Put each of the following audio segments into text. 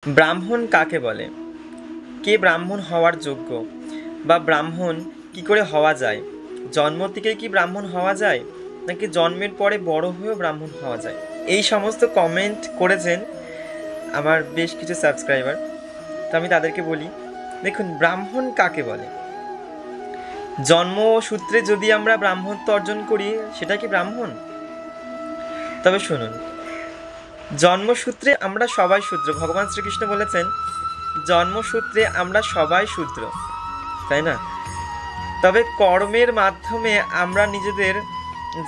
ব্রাহ্মণ কাকে বলে? কে ব্রাহ্মণ হওয়ার যোগ্য? বা ব্রাহ্মণ কি করে হওয়া যায়? জন্ম থেকেই কি ব্রাহ্মণ হওয়া যায়, নাকি জন্মের পরে বড় হয়েও ব্রাহ্মণ হওয়া যায়? এই সমস্ত কমেন্ট করেছেন আমার বেশ কিছু সাবস্ক্রাইবার। তো আমি তাদেরকে বলি, দেখুন, ব্রাহ্মণ কাকে বলে? জন্মসূত্রে যদি আমরা ব্রাহ্মণত্ব অর্জন করি, সেটা কি ব্রাহ্মণ? তবে শুনুন, জন্মসূত্রে আমরা সবাই শূদ্র। ভগবান শ্রীকৃষ্ণ বলেছেন, জন্মসূত্রে আমরা সবাই শূদ্র, তাই না? তবে কর্মের মাধ্যমে আমরা নিজেদের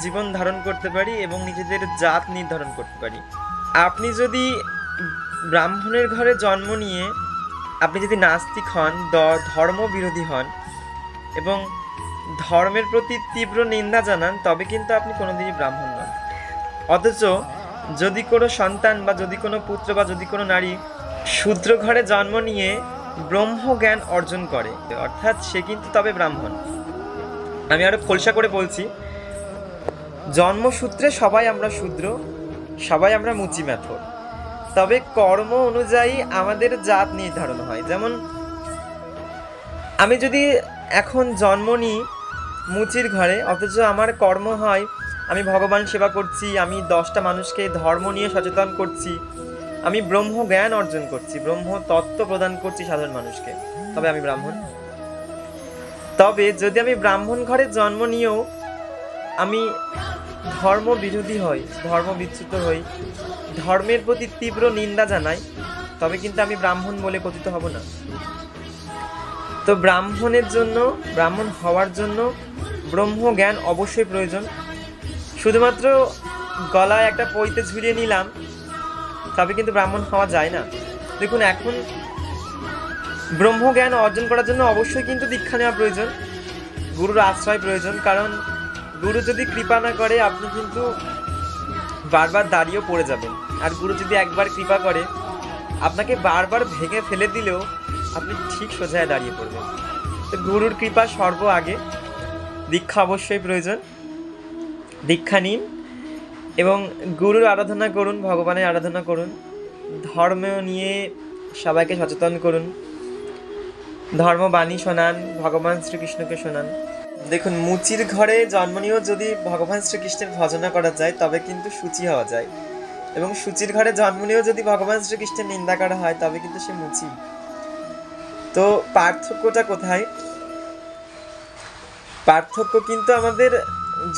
জীবন ধারণ করতে পারি এবং নিজেদের জাত নির্ধারণ করতে পারি। আপনি যদি ব্রাহ্মণের ঘরে জন্ম নিয়ে আপনি যদি নাস্তিক হন, ধর্ম বিরোধী হন এবং ধর্মের প্রতি তীব্র নিন্দা জানান, তবে কিন্তু আপনি কোনোদিনই ব্রাহ্মণ নন। অথচ যদি কোনো সন্তান বা যদি কোনো পুত্র বা যদি কোনো নারী শূদ্র ঘরে জন্ম নিয়ে ব্রহ্মজ্ঞান অর্জন করে, অর্থাৎ সে কিন্তু তবে ব্রাহ্মণ। আমি আরো খোলসা করে বলছি, জন্মসূত্রে সবাই আমরা শূদ্র, সবাই আমরা মুচি মেথর। তবে কর্ম অনুযায়ী আমাদের জাত নির্ধারণ হয়। যেমন আমি যদি এখন জন্ম নিই মুচির ঘরে, অথচ আমার কর্ম হয় আমি ভগবান সেবা করছি, আমি 10টা মানুষকে ধর্ম নিয়ে সচেতন করছি, আমি ব্রহ্ম জ্ঞান অর্জন করছি, ব্রহ্ম তত্ত্ব প্রদান করছি সাধারণ মানুষকে, তবে আমি ব্রাহ্মণ। তবে যদি আমি ব্রাহ্মণ ঘরে জন্ম নিয়েও আমি ধর্ম বিরোধী হই, ধর্ম বিচ্যুত হই, ধর্মের প্রতি তীব্র নিন্দা জানাই, তবে কিন্তু আমি ব্রাহ্মণ বলে কথিত হব না। তো ব্রাহ্মণ হওয়ার জন্য ব্রহ্ম জ্ঞান অবশ্যই প্রয়োজন। শুধুমাত্র গলায় একটা পৈতে ঝুলিয়ে নিলাম তবে কিন্তু ব্রাহ্মণ হওয়া যায় না। দেখুন, এখন ব্রহ্ম জ্ঞান অর্জন করার জন্য অবশ্যই কিন্তু দীক্ষা নেওয়া প্রয়োজন, গুরুর আশ্রয় প্রয়োজন। কারণ গুরু যদি কৃপা না করে, আপনি কিন্তু বারবার দাঁড়িয়েও পড়ে যাবেন। আর গুরু যদি একবার কৃপা করে, আপনাকে বারবার ভেঙে ফেলে দিলেও আপনি ঠিক সোজায় দাঁড়িয়ে পড়বেন। তো গুরুর কৃপা সর্ব আগে, দীক্ষা অবশ্যই প্রয়োজন। দীক্ষা নিন এবং গুরুর আরাধনা করুন, ভগবানের আরাধনা করুন, ধর্ম নিয়ে সবাইকে সচেতন করুন, ধর্মবাণী শোনান, ভগবান শ্রীকৃষ্ণকে শোনান। দেখুন, মুচির ঘরে জন্ম নিয়েও যদি ভগবান শ্রীকৃষ্ণের ভজনা করা যায়, তবে কিন্তু শুচি হওয়া যায়। এবং শুচির ঘরে জন্ম নিয়েও যদি ভগবান শ্রীকৃষ্ণের নিন্দা করা হয়, তবে কিন্তু সে মুচি। তো পার্থক্যটা কোথায়? পার্থক্য কিন্তু আমাদের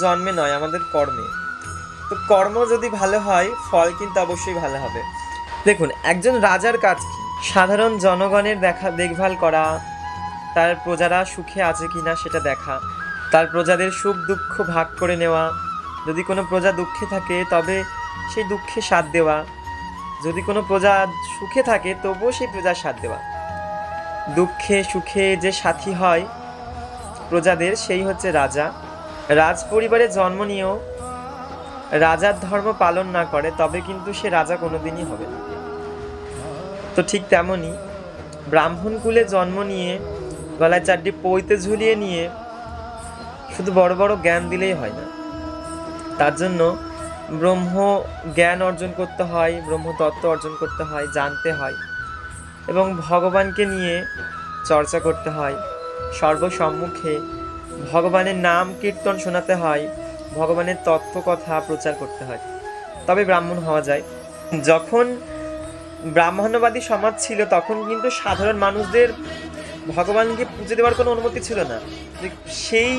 জন্মে নয়, আমাদের কর্মে। তো কর্ম যদি ভালো হয়, ফল কিন্তু অবশ্যই ভালো হবে। দেখুন, একজন রাজার কাজ কি? সাধারণ জনগণের দেখভাল করা, তার প্রজারা সুখে আছে কিনা সেটা দেখা, তার প্রজাদের সুখ দুঃখ ভাগ করে নেওয়া, যদি কোনো প্রজা দুঃখে থাকে তবে সেই দুঃখে সাথ দেওয়া, যদি কোনো প্রজা সুখে থাকে তবুও সেই প্রজার সাথ দেওয়া। দুঃখে সুখে যে সাথী হয় প্রজাদের, সেই হচ্ছে রাজা। রাজ পরিবারে জন্ম নিয়েও রাজার ধর্ম পালন না করে, তবে কিন্তু সে রাজা কোনোদিনই হবে না। তো ঠিক তেমনই ব্রাহ্মণ কুলে জন্ম নিয়ে গলায় 4টি পৈতে ঝুলিয়ে নিয়ে শুধু বড় বড় জ্ঞান দিলেই হয় না। তার জন্য ব্রহ্ম জ্ঞান অর্জন করতে হয়, ব্রহ্মতত্ত্ব অর্জন করতে হয়, জানতে হয় এবং ভগবানকে নিয়ে চর্চা করতে হয়। সর্বসম্মুখে ভগবানের নাম কীর্তন শোনাতে হয়, ভগবানের তত্ত্ব কথা প্রচার করতে হয়, তবে ব্রাহ্মণ হওয়া যায়। যখন ব্রাহ্মণ্যবাদী সমাজ ছিল, তখন কিন্তু সাধারণ মানুষদের ভগবানকে পুজো দেওয়ার কোনো অনুমতি ছিল না। সেই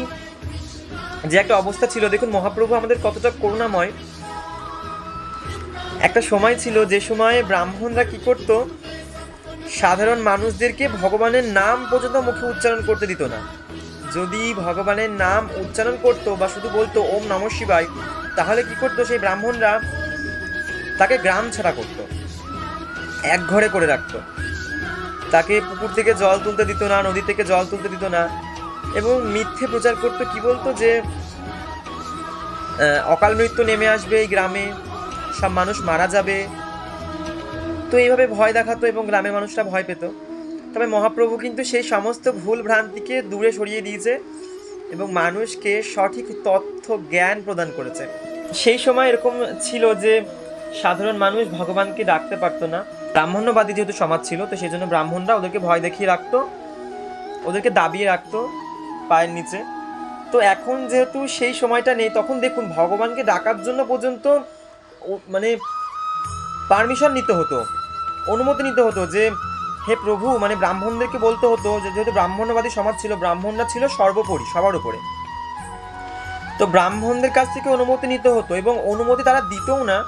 যে একটা অবস্থা ছিল, দেখুন মহাপ্রভু আমাদের কতটা করুণাময়। একটা সময় ছিল যে সময়ে ব্রাহ্মণরা কি করত, সাধারণ মানুষদেরকে ভগবানের নাম পর্যন্ত মুখে উচ্চারণ করতে দিত না। যদি ভগবানের নাম উচ্চারণ করতো বা শুধু বলতো ওম নমঃ শিবায়, তাহলে কি করতো সেই ব্রাহ্মণরা, তাকে গ্রাম ছাড়া করতো, এক ঘরে করে রাখতো। তাকে পুকুর থেকে জল তুলতে দিত না, নদী থেকে জল তুলতে দিত না, এবং মিথ্যে প্রচার করতো। কি বলতো যে অকাল মৃত্যু নেমে আসবে এই গ্রামে, সব মানুষ মারা যাবে। তো এইভাবে ভয় দেখাতো এবং গ্রামের মানুষরা ভয় পেত। তবে মহাপ্রভু কিন্তু সেই সমস্ত ভুল ভ্রান্তিকে দূরে সরিয়ে দিয়েছে এবং মানুষকে সঠিক তথ্য জ্ঞান প্রদান করেছে। সেই সময় এরকম ছিল যে সাধারণ মানুষ ভগবানকে ডাকতে পারতো না, ব্রাহ্মণ্যবাদী যেহেতু সমাজ ছিল, তো সেই জন্য ব্রাহ্মণরা ওদেরকে ভয় দেখিয়ে রাখতো, ওদেরকে দাবিয়ে রাখতো পায়ের নিচে। তো এখন যেহেতু সেই সময়টা নেই, তখন দেখুন ভগবানকে ডাকার জন্য পর্যন্ত মানে পারমিশন নিতে হতো, অনুমতি নিতে হতো যে হে প্রভু, মানে ব্রাহ্মণদেরকে বলতে হতো, যেহেতু ব্রাহ্মণ্যবাদী সমাজ ছিল, ব্রাহ্মণরা ছিল সর্বোপরি, সবার উপরে। তো ব্রাহ্মণদের কাছ থেকে অনুমতি নিতে হতো, এবং অনুমতি তারা দিতও না,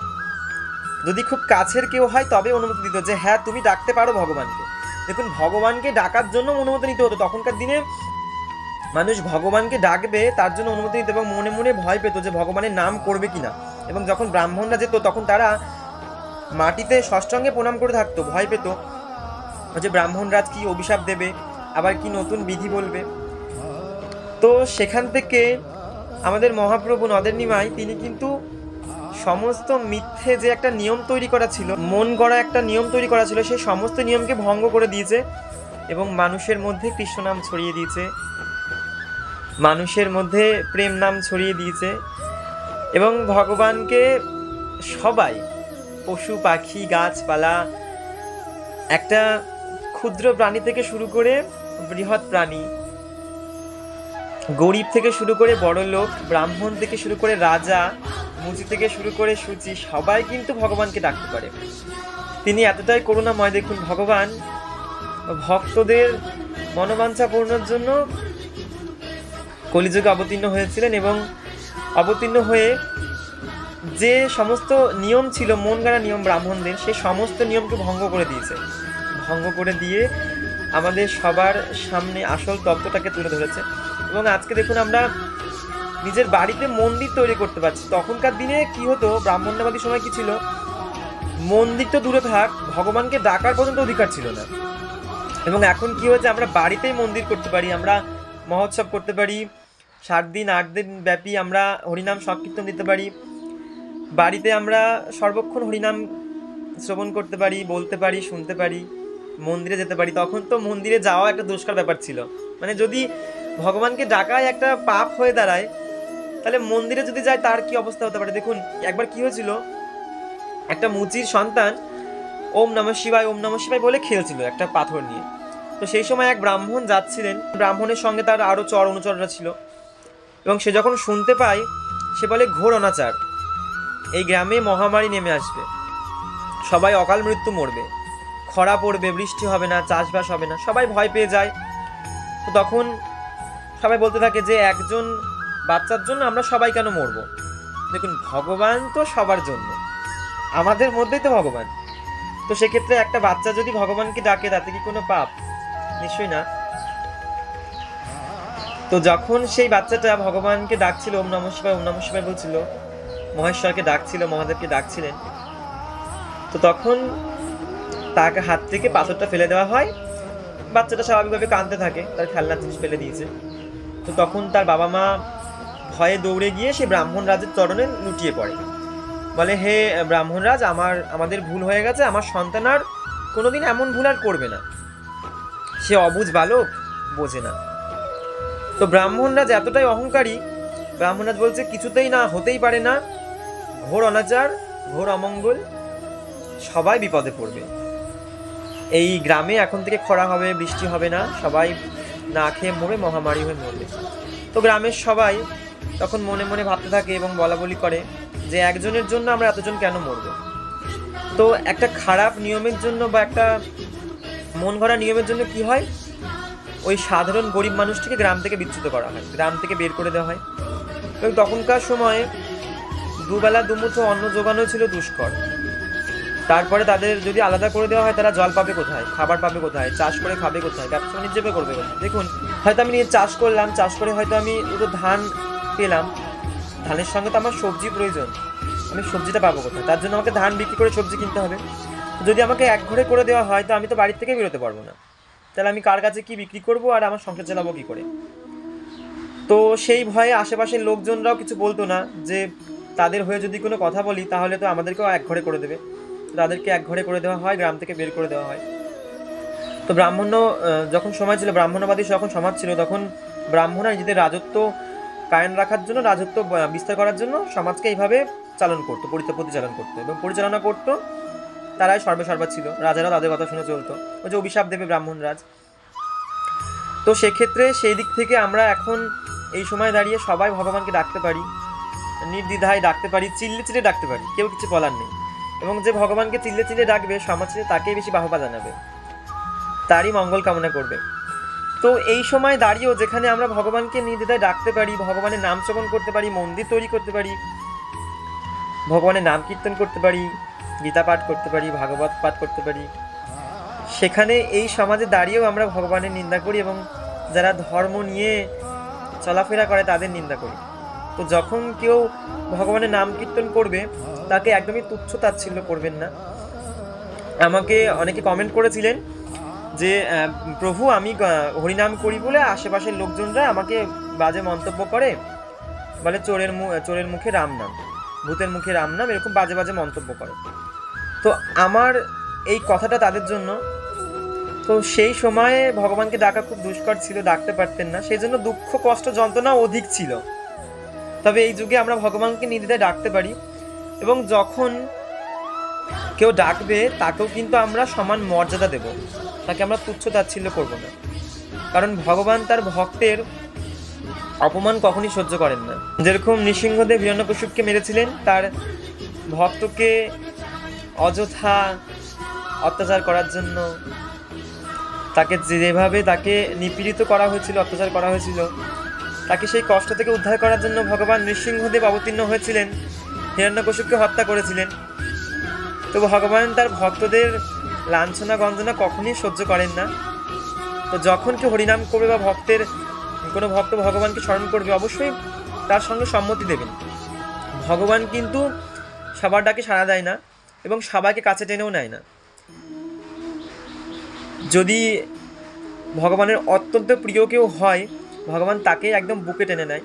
যদি খুব কাছের কেউ হয় তবে অনুমতি দিত যে হ্যাঁ তুমি ডাকতে পারো ভগবানকে। দেখুন ভগবানকে ডাকার জন্য অনুমতি নিতে হতো। তখনকার দিনে মানুষ ভগবানকে ডাকবে তার জন্য অনুমতি নিত, এবং মনে মনে ভয় পেত যে ভগবানের নাম করবে কিনা। এবং যখন ব্রাহ্মণরা যেত তখন তারা মাটিতে ষষ্ঠাঙ্গে প্রণাম করে থাকতো, ভয় পেত যে ব্রাহ্মণরাজ কি অভিশাপ দেবে, আবার কি নতুন বিধি বলবে। তো সেখান থেকে আমাদের মহাপ্রভু নদের নিমাই তিনি কিন্তু সমস্ত মিথ্যে যে একটা নিয়ম তৈরি করা ছিল, মন গড়া একটা নিয়ম তৈরি করা ছিল, সেই সমস্ত নিয়মকে ভঙ্গ করে দিয়েছে এবং মানুষের মধ্যে কৃষ্ণ নাম ছড়িয়ে দিয়েছে, মানুষের মধ্যে প্রেম নাম ছড়িয়ে দিয়েছে। এবং ভগবানকে সবাই, পশু পাখি গাছপালা, একটা ক্ষুদ্র প্রাণী থেকে শুরু করে বৃহৎ প্রাণী, গরিব থেকে শুরু করে বড় লোক, ব্রাহ্মণ থেকে শুরু করে রাজা, মুচি থেকে শুরু করে সূচি, সবাই কিন্তু ভগবানকে ডাকতে পারে। তিনি এতটাই করুণাময়। দেখুন ভগবান ভক্তদের মনোবাঞ্ছা পূর্ণের জন্য কলিযুগে অবতীর্ণ হয়েছিলেন, এবং অবতীর্ণ হয়ে যে সমস্ত নিয়ম ছিল, মন গড়া নিয়ম ব্রাহ্মণদের, সেই সমস্ত নিয়মকে ভঙ্গ করে দিয়েছে। ভঙ্গ করে দিয়ে আমাদের সবার সামনে আসল তত্ত্বটাকে তুলে ধরেছে। এবং আজকে দেখুন আমরা নিজের বাড়িতে মন্দির তৈরি করতে পারছি। তখনকার দিনে কি হতো, ব্রাহ্মণ্যবাদী সময় কি ছিল, মন্দির তো দূরে থাক, ভগবানকে ডাকার পর্যন্ত অধিকার ছিল না। এবং এখন কি হয়েছে, আমরা বাড়িতেই মন্দির করতে পারি, আমরা মহোৎসব করতে পারি, 7 দিন 8 দিন ব্যাপী আমরা হরিনাম সংকীর্তন দিতে পারি, বাড়িতে আমরা সর্বক্ষণ হরিনাম শ্রবণ করতে পারি, বলতে পারি, শুনতে পারি, মন্দিরে যেতে পারি। তখন তো মন্দিরে যাওয়া একটা দুষ্কর ব্যাপার ছিল, মানে যদি ভগবানকে ডাকাই একটা পাপ হয়ে দাঁড়ায়, তাহলে মন্দিরে যদি যায় তার কি অবস্থা হতে পারে। দেখুন একবার কি হয়েছিল, একটা মুচির সন্তান ওম নমঃ শিবায় ওম নমঃ শিবায় বলে খেলছিল একটা পাথর নিয়ে। তো সেই সময় এক ব্রাহ্মণ যাচ্ছিলেন, ব্রাহ্মণের সঙ্গে তার আরও অনুচররা ছিল, এবং সে যখন শুনতে পায়, সে বলে ঘোর অনাচার, এই গ্রামে মহামারী নেমে আসবে, সবাই অকাল মৃত্যু মরবে, খরা পড়বে, বৃষ্টি হবে না, চাষবাস হবে না, সবাই ভয় পেয়ে যায়। তো তখন সবাই বলতে থাকে যে একজন বাচ্চার জন্য আমরা সবাই কেন মরবো। দেখুন ভগবান তো সবার জন্য, আমাদের মধ্যেই তো ভগবান। তো সেক্ষেত্রে একটা বাচ্চা যদি ভগবানকে ডাকে তাতে কি কোনো পাপ? নিশ্চয়ই না। তো যখন সেই বাচ্চাটা ভগবানকে ডাকছিল, ওম নমঃ শিবায় ওম নমঃ শিবায় বলছিল, মহেশ্বরকে ডাকছিল, মহাদেবকে ডাকছিলেন, তো তখন তাকে হাত থেকে পাথরটা ফেলে দেওয়া হয়। বাচ্চাটা স্বাভাবিকভাবে কাঁদতে থাকে, তার খেলনার জিনিস ফেলে দিয়েছে। তো তখন তার বাবা মা ভয়ে দৌড়ে গিয়ে সে ব্রাহ্মণ রাজের চরণে লুটিয়ে পড়ে, বলে হে ব্রাহ্মণরাজ, আমাদের ভুল হয়ে গেছে, আমার সন্তান আর কোনোদিন এমন ভুল আর করবে না, সে অবুঝ বালক, বোঝে না। তো ব্রাহ্মণরাজ এতটাই অহংকারী, ব্রাহ্মণরাজ বলছে কিছুতেই না, হতেই পারে না, ঘোর অনাচার, ঘোর অমঙ্গল, সবাই বিপদে পড়বে, এই গ্রামে এখন থেকে খরা হবে, বৃষ্টি হবে না, সবাই না খেয়ে মরবে, মহামারী হয়ে মরবে। তো গ্রামের সবাই তখন মনে মনে ভাবতে থাকে এবং বলা বলি করে যে একজনের জন্য আমরা এতজন কেন মরবো। তো একটা খারাপ নিয়মের জন্য বা একটা মন গড়া নিয়মের জন্য কি হয়, ওই সাধারণ গরিব মানুষটিকে গ্রাম থেকে বিচ্যুত করা হয়, গ্রাম থেকে বের করে দেওয়া হয়। এবং তখনকার সময়ে দুবেলা দুমুঠো অন্ন জোগানো ছিল দুষ্কর। তারপরে তাদের যদি আলাদা করে দেওয়া হয়, তারা জল পাবে কোথায়, খাবার পাবে কোথায়, চাষ করে খাবে কোথায়, ব্যবসা বাণিজ্য করবে কোথায়। দেখুন হয়তো আমি নিয়ে চাষ করলাম, চাষ করে হয়তো আমি দুটো ধান পেলাম, ধানের সঙ্গে তো আমার সবজি প্রয়োজন, আমি সবজিটা পাবো কোথায়, তার জন্য আমাকে ধান বিক্রি করে সবজি কিনতে হবে। যদি আমাকে এক ঘরে করে দেওয়া হয়, তো আমি তো বাড়ির থেকে বেরোতে পারবো না, তাহলে আমি কার কাছে কি বিক্রি করবো আর আমার সংসার চালাবো কি করে। তো সেই ভয়ে আশেপাশের লোকজনরাও কিছু বলতো না, যে তাদের হয়ে যদি কোনো কথা বলি তাহলে তো আমাদেরকেও এক ঘরে করে দেবে। তাদেরকে এক ঘরে করে দেওয়া হয়, গ্রাম থেকে বের করে দেওয়া হয়। তো ব্রাহ্মণ্য যখন সময় ছিল, ব্রাহ্মণ্যবাদী যখন সমাজ ছিল, তখন ব্রাহ্মণরা নিজেদের রাজত্ব কায়েম রাখার জন্য, রাজত্ব বিস্তার করার জন্য সমাজকে এইভাবে চালন করতো, পরিচালন করতো এবং পরিচালনা করতো। তারাই সর্বেসর্বা ছিল, রাজারাও তাদের কথা শুনে চলতো, ওই যে অভিশাপ দেবে ব্রাহ্মণরাজ। তো সেক্ষেত্রে সেই দিক থেকে আমরা এখন এই সময় দাঁড়িয়ে সবাই ভগবানকে ডাকতে পারি, নির্দ্বিধায় ডাকতে পারি, চিল্লে চিল্লে ডাকতে পারি, কেউ কিছু বলার নেই। এবং যে ভগবানকে চিল্লে চিল্লে ডাকবে সমাজে তাকেই বেশি বাহবা জানাবে, তারই মঙ্গল কামনা করবে। তো এই সময় দাঁড়িয়েও যেখানে আমরা ভগবানকে নির্দ্বিধায় ডাকতে পারি, ভগবানের নাম শ্রবণ করতে পারি, মন্দির তৈরি করতে পারি, ভগবানের নাম কীর্তন করতে পারি, গীতা পাঠ করতে পারি, ভাগবত পাঠ করতে পারি, সেখানে এই সমাজে দাঁড়িয়েও আমরা ভগবানের নিন্দা করি এবং যারা ধর্ম নিয়ে চলাফেরা করে তাদের নিন্দা করি। তো যখন কেউ ভগবানের নাম কীর্তন করবে তাকে একদমই তুচ্ছ তাচ্ছিল্য করবেন না। আমাকে অনেকে কমেন্ট করেছিলেন যে প্রভু আমি হরিনাম করি বলে আশেপাশের লোকজনরা আমাকে বাজে মন্তব্য করে, বলে চোরের মুখে রাম নাম, ভূতের মুখে রাম নাম, এরকম বাজে বাজে মন্তব্য করে। তো আমার এই কথাটা তাদের জন্য। তো সেই সময়ে ভগবানকে ডাকা খুব দুষ্কর ছিল, ডাকতে পারতেন না, সেই জন্য দুঃখ কষ্ট যন্ত্রণা অধিক ছিল। তবে এই যুগে আমরা ভগবানকে নির্দ্বিধায় ডাকতে পারি এবং যখন কেউ ডাকবে তাকেও কিন্তু আমরা সমান মর্যাদা দেব, তাকে আমরা তুচ্ছ তাচ্ছিল্য করব না। কারণ ভগবান তার ভক্তের অপমান কখনই সহ্য করেন না। যেরকম নৃসিংহদেব হিরণ্যকশিপুকে মেরেছিলেন, তার ভক্তকে অযথা অত্যাচার করার জন্য, তাকে যেভাবে তাকে নিপীড়িত করা হয়েছিল, অত্যাচার করা হয়েছিল, তাকে সেই কষ্ট থেকে উদ্ধার করার জন্য ভগবান নৃসিংহদেব অবতীর্ণ হয়েছিলেন, হিরণ্যকশিপুকে হত্যা করেছিলেন। তো ভগবান তার ভক্তদের লাঞ্ছনা গঞ্জনা কখনই সহ্য করেন না। তো যখন কেউ হরিনাম করবে বা কোনো ভক্ত ভগবানকে স্মরণ করবে অবশ্যই তার সঙ্গে সম্মতি দেবেন। ভগবান কিন্তু সবার ডাকে সাড়া দেয় না এবং সবাইকে কাছে টেনেও নেয় না। যদি ভগবানের অত্যন্ত প্রিয় কেউ হয়, ভগবান তাকে একদম বুকে টেনে নেয়।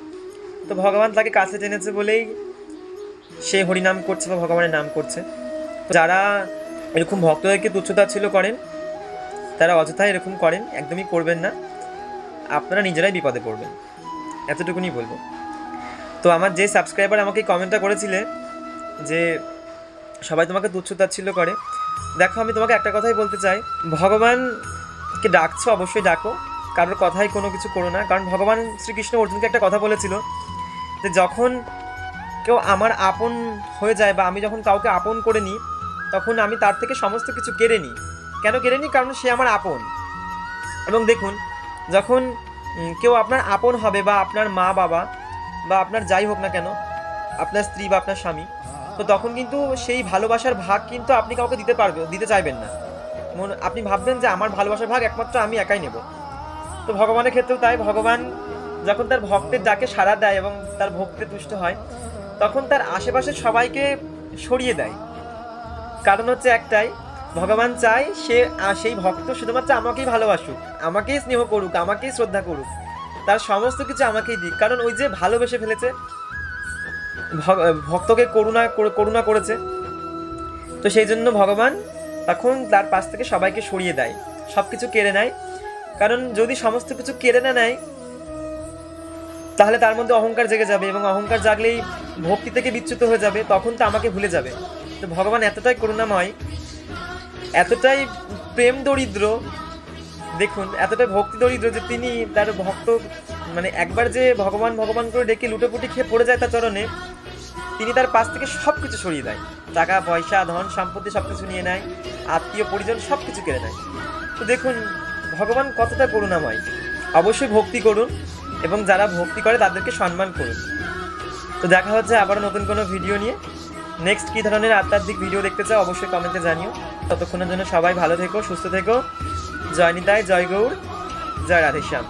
তো ভগবান তাকে কাছে টেনেছে বলেই সে হরিনাম করছে বা ভগবানের নাম করছে। যারা এরকম ভক্তদেরকে তুচ্ছতাচ্ছিল্য করেন তারা অযথাই এরকম করেন, একদমই করবেন না, আপনারা নিজেরাই বিপদে পড়বেন, এতটুকুনি বলবো। তো আমার যে সাবস্ক্রাইবার আমাকে কমেন্টটা করেছিলে যে সবাই তোমাকে তুচ্ছতাচ্ছিল্য করে, দেখো আমি তোমাকে একটা কথাই বলতে চাই, ভগবানকে ডাকছো অবশ্যই ডাকো, কারোর কথাই কোনো কিছু করো না। কারণ ভগবান শ্রীকৃষ্ণ অর্জুনকে একটা কথা বলেছিল যে যখন কেউ আমার আপন হয়ে যায় বা আমি যখন কাউকে আপন করে নিই তখন আমি তার থেকে সমস্ত কিছু কেড়ে নিই। কেন কেড়ে নিই? কারণ সে আমার আপন। এবং দেখুন, যখন কেউ আপনার আপন হবে বা আপনার মা বাবা বা আপনার যাই হোক না কেন, আপনার স্ত্রী বা আপনার স্বামী, তো তখন কিন্তু সেই ভালোবাসার ভাগ কিন্তু আপনি কাউকে দিতে চাইবেন না। আপনি ভাববেন যে আমার ভালোবাসার ভাগ একমাত্র আমি একাই নেব। তো ভগবানের ক্ষেত্রেও তাই, ভগবান যখন তার ভক্তের ডাকে সাড়া দেয় এবং তার ভক্তে তুষ্ট হয় তখন তার আশেপাশের সবাইকে সরিয়ে দেয়। কারণ হচ্ছে একটাই, ভগবান চায় সেই ভক্ত শুধুমাত্র আমাকেই ভালোবাসুক, আমাকেই স্নেহ করুক, আমাকেই শ্রদ্ধা করুক, তার সমস্ত কিছু আমাকেই দিক। কারণ ওই যে ভালোবেসে ফেলেছে, ভক্তকে করুণা করেছে, তো সেই জন্য ভগবান তখন তার পাশ থেকে সবাইকে সরিয়ে দেয়, সব কিছু কেড়ে নেয়। কারণ যদি সমস্ত কিছু কেড়ে না নেয় তাহলে তার মধ্যে অহংকার জেগে যাবে এবং অহংকার জাগলেই ভক্তি থেকে বিচ্যুত হয়ে যাবে, তখন তো আমাকে ভুলে যাবে। তো ভগবান এতটাই করুণাময়, এতটাই প্রেম দরিদ্র, দেখুন এতটাই ভক্তি দরিদ্র যে তিনি তার ভক্ত একবার যে ভগবান ভগবান করে ডেকে লুটোপুটি খেয়ে পড়ে যায় তার চরণে, তিনি তার পাশ থেকে সব কিছু সরিয়ে দেয়, টাকা পয়সা ধন সম্পত্তি সব কিছু নিয়ে নেয়, আত্মীয় পরিজন সব কিছু কেড়ে নেয়। তো দেখুন ভগবান কতটা করুণাময়। অবশ্যই ভক্তি করুন এবং যারা ভক্তি করে তাদেরকে সম্মান করুন। তো দেখা হচ্ছে আবারও নতুন কোনো ভিডিও নিয়ে। নেক্সট কী ধরনের আধ্যাত্মিক ভিডিও দেখতে চাও অবশ্যই কমেন্টে জানিও। ততক্ষণের জন্য সবাই ভালো থেকো, সুস্থ থেকো। জয় নিতাই, জয় গৌর, জয় রাধেশ্যাম।